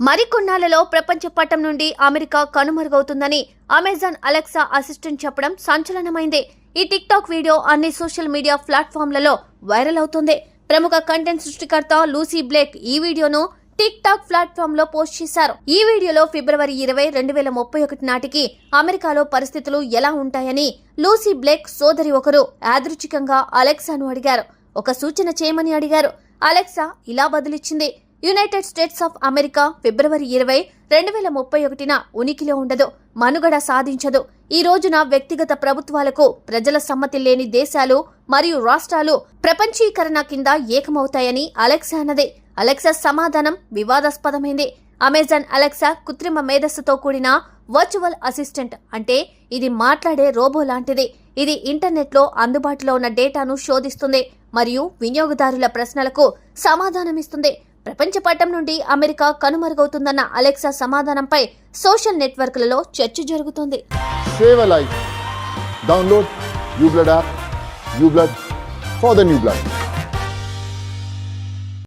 మరికొన్నాళ్లలో ప్రపంచ పటం నుండి అమెరికా కనుమరుగవుతుందని అమెజాన్ అలెక్సా అసిస్టెంట్ చెప్పడం సంచలనమైంది. ఈ టిక్ టాక్ వీడియో అన్ని సోషల్ మీడియా ప్లాట్ఫామ్లలో వైరల్ అవుతుంది. ప్రముఖ కంటెంట్ సృష్టికర్త లూసీ బ్లేక్ ఈ వీడియోను టిక్ టాక్ ప్లాట్ఫామ్ లో పోస్ట్ చేశారు. ఈ వీడియోలో ఫిబ్రవరి 20, 2031 నాటికి అమెరికాలో పరిస్థితులు ఎలా ఉంటాయని లూసీ బ్లేక్ సోదరి ఒకరు యాదృచ్ఛికంగా అలెక్సాను అడిగారు. ఒక సూచన చేయమని అడిగారు. అలెక్సా ఇలా బదులిచ్చింది. యునైటెడ్ స్టేట్స్ ఆఫ్ అమెరికా ఫిబ్రవరి 20, 2031న ఉనికిలో ఉండదు, మనుగడ సాధించదు. ఈ రోజున వ్యక్తిగత ప్రభుత్వాలకు ప్రజల సమ్మతి లేని దేశాలు మరియు రాష్ట్రాలు ప్రపంచీకరణ కింద ఏకమవుతాయని అలెక్సా అన్నది. అలెక్సా సమాధానం వివాదాస్పదమైంది. అమెజాన్ అలెక్సా కృత్రిమ మేధస్సుతో కూడిన వర్చువల్ అసిస్టెంట్, అంటే ఇది మాట్లాడే రోబో లాంటిది. ఇది ఇంటర్నెట్లో అందుబాటులో ఉన్న డేటాను శోధిస్తుంది మరియు వినియోగదారుల ప్రశ్నలకు సమాధానమిస్తుంది. ప్రపంచ పటం నుండి అమెరికా కనుమరుగవుతుందన్న అలెక్సా సమాధానంపై సోషల్ నెట్వర్క్లలో చర్చ జరుగుతుంది. Save a life. Download uBlood app. uBlood for the new blood.